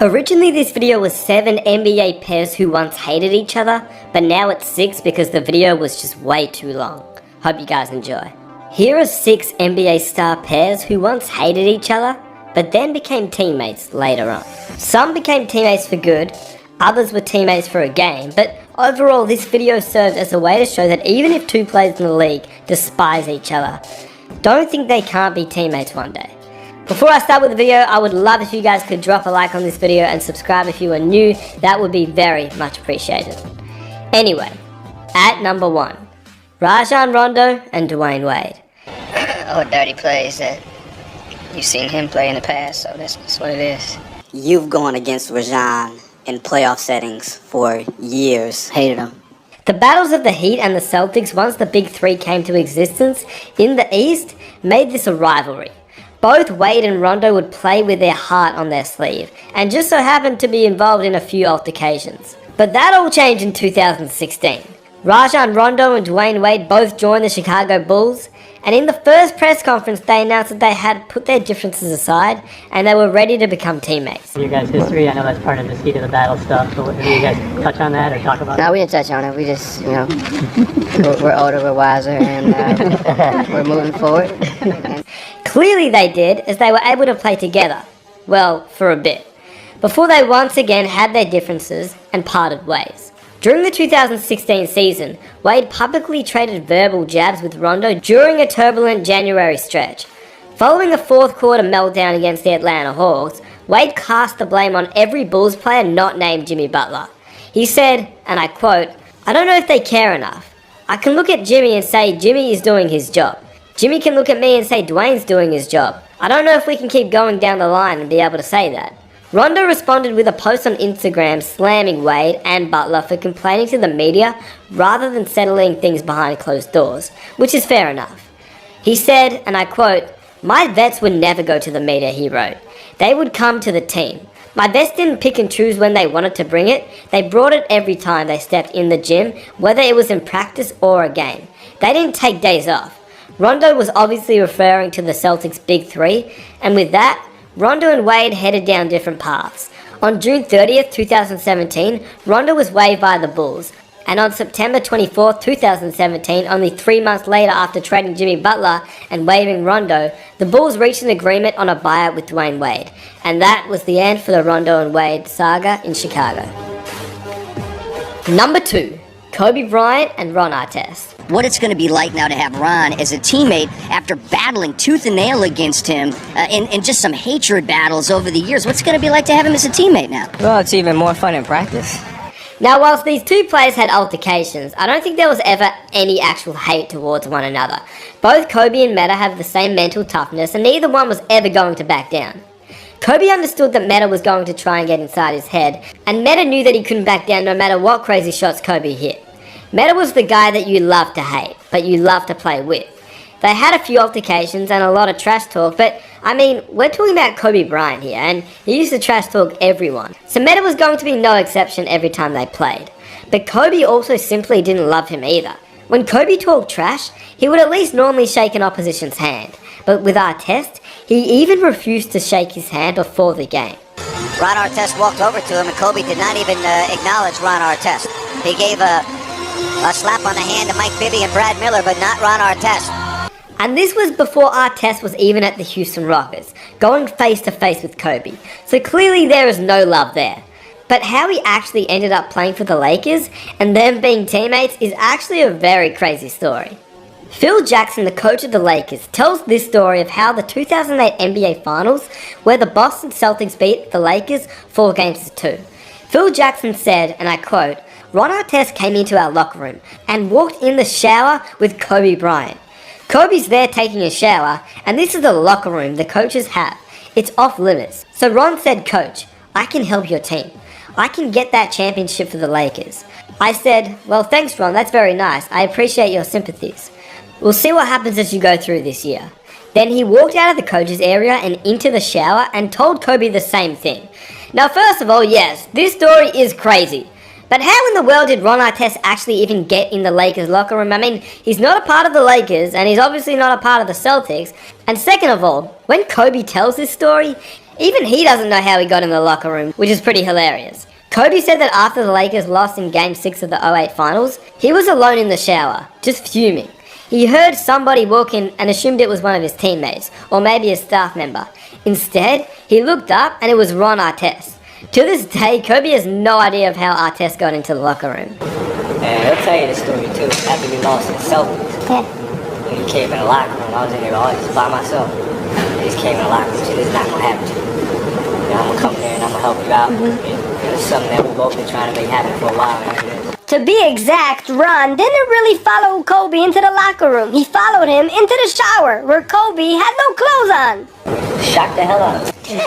Originally this video was 7 NBA pairs who once hated each other, but now it's 6 because the video was just way too long. Hope you guys enjoy. Here are 6 NBA star pairs who once hated each other, but then became teammates later on. Some became teammates for good, others were teammates for a game, but overall this video serves as a way to show that even if 2 players in the league despise each other, don't think they can't be teammates one day. Before I start with the video, I would love if you guys could drop a like on this video and subscribe if you are new. That would be very much appreciated. Anyway, at number 1, Rajon Rondo and Dwayne Wade. Oh, dirty plays that you've seen him play in the past, so that's what it is. You've gone against Rajon in playoff settings for years. Hated him. The battles of the Heat and the Celtics, once the Big Three came to existence in the East, made this a rivalry. Both Wade and Rondo would play with their heart on their sleeve, and just so happened to be involved in a few altercations. But that all changed in 2016. Rajon Rondo and Dwayne Wade both joined the Chicago Bulls, and in the first press conference they announced that they had put their differences aside and they were ready to become teammates. Your guys' history, I know that's part of this heat of the battle stuff, but do you guys touch on that or talk about it? No, we didn't touch on it. We just, we're older, we're wiser, and we're moving forward. Clearly they did, as they were able to play together, well, for a bit, before they once again had their differences and parted ways. During the 2016 season, Wade publicly traded verbal jabs with Rondo during a turbulent January stretch. Following a fourth quarter meltdown against the Atlanta Hawks, Wade cast the blame on every Bulls player not named Jimmy Butler. He said, and I quote, "I don't know if they care enough. I can look at Jimmy and say Jimmy is doing his job. Jimmy can look at me and say Dwayne's doing his job. I don't know if we can keep going down the line and be able to say that." Rondo responded with a post on Instagram slamming Wade and Butler for complaining to the media rather than settling things behind closed doors, which is fair enough. He said, and I quote, "My vets would never go to the media," he wrote. "They would come to the team. My vets didn't pick and choose when they wanted to bring it. They brought it every time they stepped in the gym, whether it was in practice or a game. They didn't take days off." Rondo was obviously referring to the Celtics' Big Three, and with that, Rondo and Wade headed down different paths. On June 30th, 2017, Rondo was waived by the Bulls, and on September 24th, 2017, only 3 months later after trading Jimmy Butler and waiving Rondo, the Bulls reached an agreement on a buyout with Dwayne Wade, and that was the end for the Rondo and Wade saga in Chicago. Number 2, Kobe Bryant and Ron Artest. What it's going to be like now to have Ron as a teammate after battling tooth and nail against him in just some hatred battles over the years. What's it going to be like to have him as a teammate now? Well, it's even more fun in practice. Now, whilst these 2 players had altercations, I don't think there was ever any actual hate towards one another. Both Kobe and Metta have the same mental toughness, and neither one was ever going to back down. Kobe understood that Metta was going to try and get inside his head, and Metta knew that he couldn't back down no matter what crazy shots Kobe hit. Metta was the guy that you love to hate, but you love to play with. They had a few altercations and a lot of trash talk, but I mean, we're talking about Kobe Bryant here, and he used to trash talk everyone. So Metta was going to be no exception every time they played. But Kobe also simply didn't love him either. When Kobe talked trash, he would at least normally shake an opposition's hand. But with Artest, he even refused to shake his hand before the game. Ron Artest walked over to him, and Kobe did not even acknowledge Ron Artest. He gave a slap on the hand to Mike Bibby and Brad Miller, but not Ron Artest. And this was before Artest was even at the Houston Rockets, going face to face with Kobe. So clearly there is no love there. But how he actually ended up playing for the Lakers and them being teammates is actually a very crazy story. Phil Jackson, the coach of the Lakers, tells this story of how the 2008 NBA Finals, where the Boston Celtics beat the Lakers 4-2. Phil Jackson said, and I quote, "Ron Artest came into our locker room and walked in the shower with Kobe Bryant. Kobe's there taking a shower, and this is the locker room the coaches have. It's off limits. So Ron said, 'Coach, I can help your team. I can get that championship for the Lakers.' I said, 'Well, thanks, Ron. That's very nice. I appreciate your sympathies. We'll see what happens as you go through this year.' Then he walked out of the coaches area and into the shower and told Kobe the same thing. Now, first of all, yes, this story is crazy. But how in the world did Ron Artest actually even get in the Lakers locker room? I mean, he's not a part of the Lakers, and he's obviously not a part of the Celtics. And second of all, when Kobe tells this story, Even he doesn't know how he got in the locker room, which is pretty hilarious. Kobe said that after the Lakers lost in Game 6 of the '08 Finals, he was alone in the shower, just fuming. He heard somebody walk in and assumed it was one of his teammates, or maybe a staff member. Instead, he looked up and it was Ron Artest. To this day, Kobe has no idea of how Artest got into the locker room. And he'll tell you the story too, after we lost in Celtics. Yeah. When he came in the locker room, I was in there all just by myself. He just came in the locker room and said, "This is not gonna happen to you. I'm gonna come there and I'm gonna help you out." It's something that we've both been trying to make happen for a while. To be exact, Ron didn't really follow Kobe into the locker room. He followed him into the shower, where Kobe had no clothes on. Shocked the hell out of me.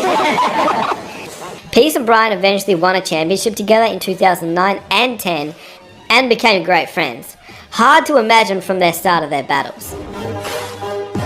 Peace and Bryant eventually won a championship together in 2009 and 10 and became great friends. Hard to imagine from their start of their battles.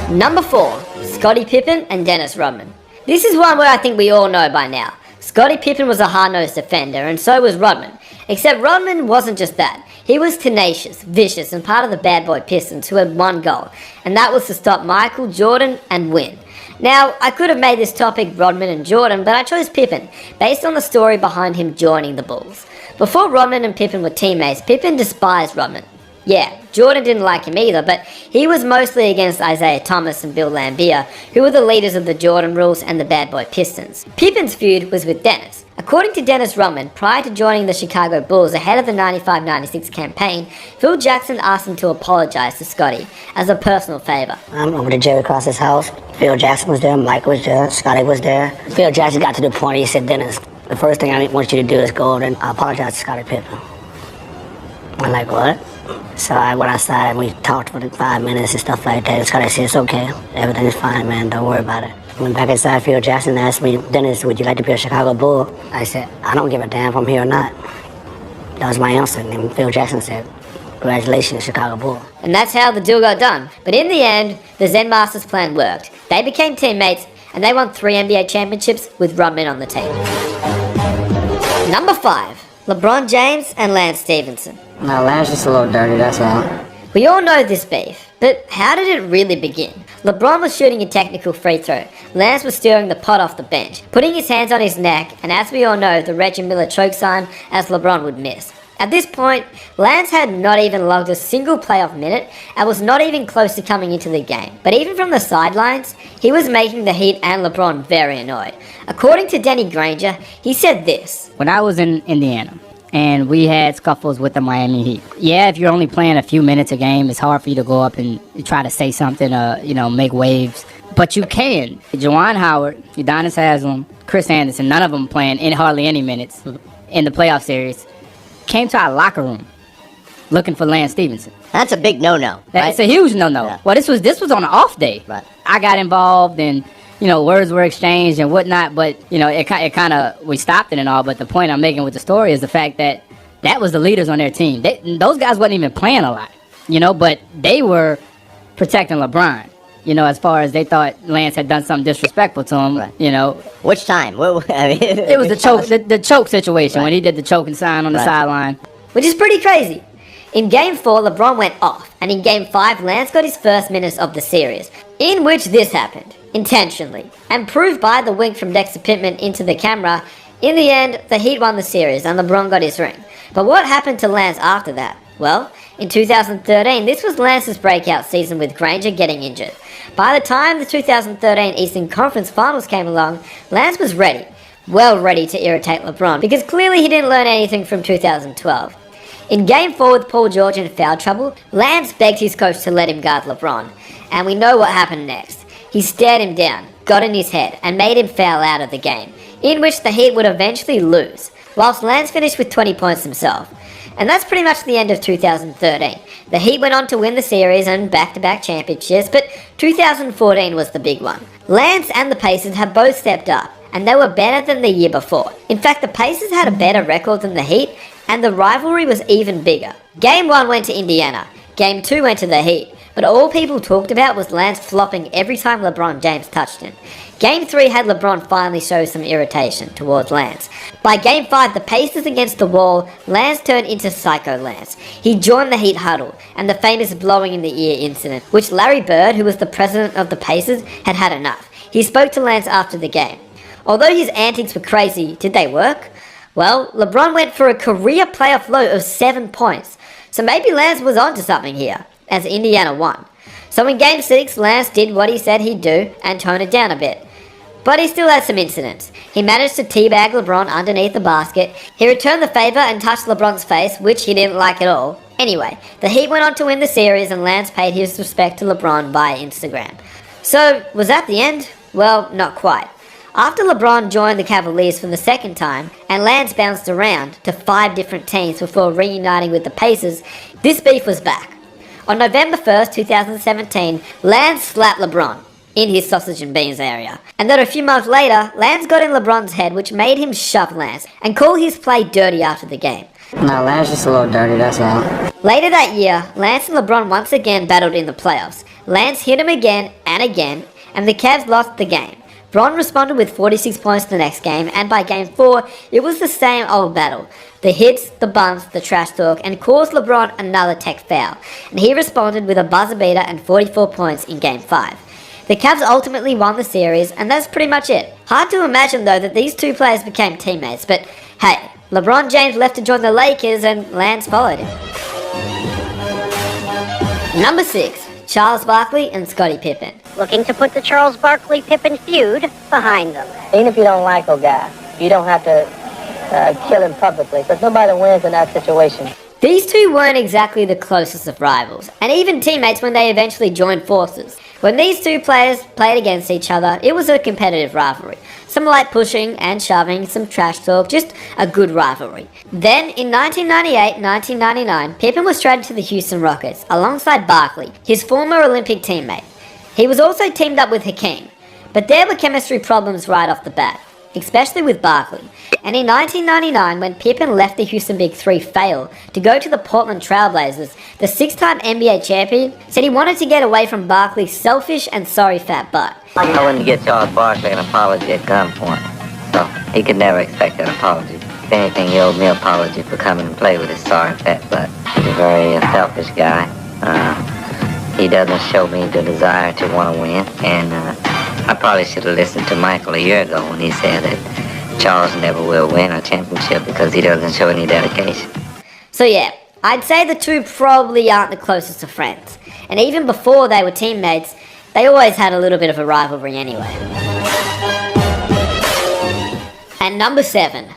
Number 4, Scottie Pippen and Dennis Rodman. This is one where I think we all know by now. Scottie Pippen was a hard-nosed defender, and so was Rodman. Except Rodman wasn't just that. He was tenacious, vicious, and part of the bad boy Pistons who had one goal, and that was to stop Michael Jordan and win. Now, I could have made this topic Rodman and Jordan, but I chose Pippen, based on the story behind him joining the Bulls. Before Rodman and Pippen were teammates, Pippen despised Rodman. Yeah, Jordan didn't like him either, but he was mostly against Isaiah Thomas and Bill Laimbeer, who were the leaders of the Jordan Rules and the Bad Boy Pistons. Pippen's feud was with Dennis. According to Dennis Rodman, prior to joining the Chicago Bulls ahead of the 95-96 campaign, Phil Jackson asked him to apologize to Scottie as a personal favor. I'm over to Jerry Cross's house. Phil Jackson was there, Mike was there, Scottie was there. Phil Jackson got to the point, he said, "Dennis, the first thing I want you to do is go over and apologize to Scottie Pippen." I'm like, "What?" So I went outside and we talked for 5 minutes and stuff like that. Scottie said, "It's okay, everything's fine, man, don't worry about it." Went back inside, Phil Jackson asked me, "Dennis, would you like to be a Chicago Bull?" I said, "I don't give a damn if I'm here or not." That was my answer, and Phil Jackson said, "Congratulations, Chicago Bull." And that's how the deal got done. But in the end, the Zen Masters plan worked. They became teammates, and they won 3 NBA championships with Rodman on the team. Number 5, LeBron James and Lance Stephenson. No, Lance just a little dirty, that's all. We all know this beef, but how did it really begin? LeBron was shooting a technical free throw. Lance was stirring the pot off the bench, putting his hands on his neck, and as we all know, the Reggie Miller choke sign, as LeBron would miss. At this point, Lance had not even logged a single playoff minute and was not even close to coming into the game. But even from the sidelines, he was making the Heat and LeBron very annoyed. According to Danny Granger, he said this. When I was in Indiana, and we had scuffles with the Miami Heat. Yeah, if you're only playing a few minutes a game, it's hard for you to go up and try to say something, make waves. But you can. Juwan Howard, Udonis Haslem, Chris Anderson, none of them playing in hardly any minutes in the playoff series, came to our locker room looking for Lance Stephenson. That's a big no-no, right? It's a huge no-no. Yeah. Well, this was on an off day. Right. I got involved and words were exchanged and whatnot, but, it kind of, we stopped it and all, but the point I'm making with the story is the fact that was the leaders on their team. Those guys wasn't even playing a lot, but they were protecting LeBron, as far as they thought Lance had done something disrespectful to him, Right. Which time? It was the choke situation, right, when he did the choking sign on the sideline. Which is pretty crazy. In Game 4, LeBron went off, and in Game 5, Lance got his first minutes of the series, in which this happened, intentionally, and proved by the wink from Dexter Pittman into the camera. In the end, the Heat won the series, and LeBron got his ring. But what happened to Lance after that? Well, in 2013, this was Lance's breakout season with Granger getting injured. By the time the 2013 Eastern Conference Finals came along, Lance was ready, well ready to irritate LeBron, because clearly he didn't learn anything from 2012. In Game 4 with Paul George in foul trouble, Lance begged his coach to let him guard LeBron. And we know what happened next. He stared him down, got in his head, and made him foul out of the game, in which the Heat would eventually lose, whilst Lance finished with 20 points himself. And that's pretty much the end of 2013. The Heat went on to win the series and back-to-back championships, but 2014 was the big one. Lance and the Pacers have both stepped up, and they were better than the year before. In fact, the Pacers had a better record than the Heat, and the rivalry was even bigger. Game 1 went to Indiana, Game 2 went to the Heat, but all people talked about was Lance flopping every time LeBron James touched him. Game 3 had LeBron finally show some irritation towards Lance. By Game 5, the Pacers against the wall, Lance turned into Psycho Lance. He joined the Heat huddle, and the famous blowing in the ear incident, which Larry Bird, who was the president of the Pacers, had had enough. He spoke to Lance after the game. Although his antics were crazy, did they work? Well, LeBron went for a career playoff low of 7 points, so maybe Lance was onto something here, as Indiana won. So in Game 6, Lance did what he said he'd do and toned it down a bit. But he still had some incidents. He managed to teabag LeBron underneath the basket, he returned the favour and touched LeBron's face, which he didn't like at all. Anyway, the Heat went on to win the series and Lance paid his respect to LeBron via Instagram. So, was that the end? Well, not quite. After LeBron joined the Cavaliers for the second time, and Lance bounced around to 5 different teams before reuniting with the Pacers, this beef was back. On November 1st, 2017, Lance slapped LeBron in his sausage and beans area. And then a few months later, Lance got in LeBron's head, which made him shove Lance and call his play dirty after the game. No, Lance just a little dirty, that's all. Later that year, Lance and LeBron once again battled in the playoffs. Lance hit him again, and the Cavs lost the game. Bron responded with 46 points the next game, and by Game 4, it was the same old battle. The hits, the bumps, the trash talk, and caused LeBron another tech foul, and he responded with a buzzer beater and 44 points in Game 5. The Cavs ultimately won the series, and that's pretty much it. Hard to imagine though that these two players became teammates, but hey, LeBron James left to join the Lakers and Lance followed him. Number 6. Charles Barkley and Scottie Pippen. Looking to put the Charles Barkley-Pippen feud behind them. Even if you don't like a guy, you don't have to kill him publicly, because nobody wins in that situation. These two weren't exactly the closest of rivals, and even teammates when they eventually joined forces. When these two players played against each other, it was a competitive rivalry. Some light pushing and shoving, some trash talk, just a good rivalry. Then, in 1998-1999, Pippen was traded to the Houston Rockets, alongside Barkley, his former Olympic teammate. He was also teamed up with Hakeem, but there were chemistry problems right off the bat, especially with Barkley. And in 1999, when Pippen left the Houston Big Three failed to go to the Portland Trailblazers, the 6-time NBA champion said he wanted to get away from Barkley's selfish and sorry fat butt. I wouldn't get Charles Barkley an apology at gunpoint, so he could never expect an apology. If anything, he owed me an apology for coming and play with his sorry fat butt. He's a very selfish guy. He doesn't show me the desire to want to win, and I probably should have listened to Michael a year ago when he said that Charles never will win a championship because he doesn't show any dedication. So yeah, I'd say the two probably aren't the closest of friends. And even before they were teammates, they always had a little bit of a rivalry anyway. And number 7,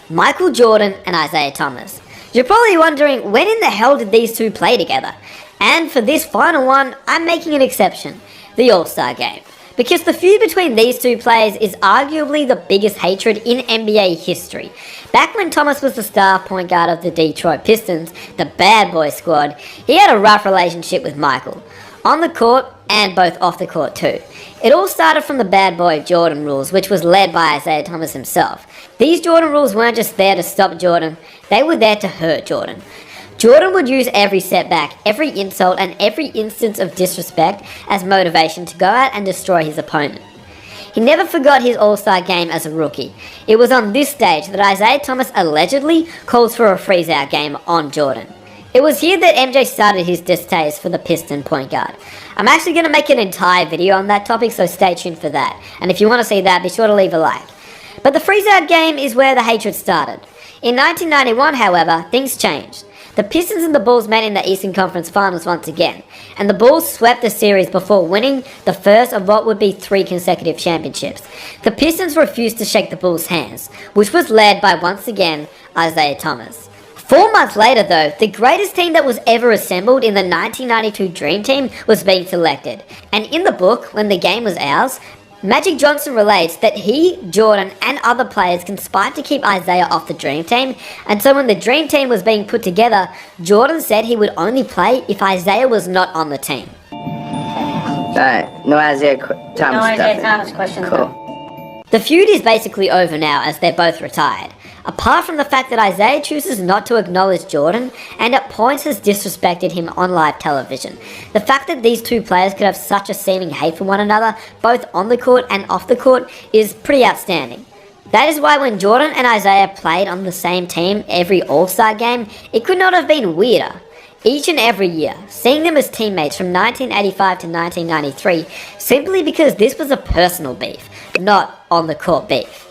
Michael Jordan and Isaiah Thomas. You're probably wondering, when in the hell did these two play together? And for this final one, I'm making an exception, the All-Star Game. Because the feud between these two players is arguably the biggest hatred in NBA history. Back when Thomas was the star point guard of the Detroit Pistons, the bad boy squad, he had a rough relationship with Michael. On the court, and both off the court too. It all started from the bad boy Jordan rules, which was led by Isaiah Thomas himself. These Jordan rules weren't just there to stop Jordan, they were there to hurt Jordan. Jordan would use every setback, every insult, and every instance of disrespect as motivation to go out and destroy his opponent. He never forgot his All-Star game as a rookie. It was on this stage that Isaiah Thomas allegedly calls for a freeze-out game on Jordan. It was here that MJ started his distaste for the Piston point guard. I'm actually going to make an entire video on that topic, so stay tuned for that. And if you want to see that, be sure to leave a like. But the freeze-out game is where the hatred started. In 1991, however, things changed. The Pistons and the Bulls met in the Eastern Conference Finals once again, and the Bulls swept the series before winning the first of what would be 3 consecutive championships. The Pistons refused to shake the Bulls' hands, which was led by, once again, Isaiah Thomas. 4 months later though, the greatest team that was ever assembled in the 1992 Dream Team was being selected, and in the book, When the Game Was Ours, Magic Johnson relates that he, Jordan, and other players conspired to keep Isaiah off the Dream Team, and so when the Dream Team was being put together, Jordan said he would only play if Isaiah was not on the team. Alright, no Isaiah Thomas questions. Cool. The feud is basically over now as they're both retired. Apart from the fact that Isaiah chooses not to acknowledge Jordan and at points has disrespected him on live television. The fact that these two players could have such a seeming hate for one another, both on the court and off the court, is pretty outstanding. That is why when Jordan and Isaiah played on the same team every All-Star game, it could not have been weirder. Each and every year, seeing them as teammates from 1985 to 1993, simply because this was a personal beef. not on the court beef.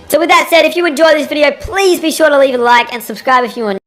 So with that said, if you enjoyed this video, please be sure to leave a like and subscribe if you are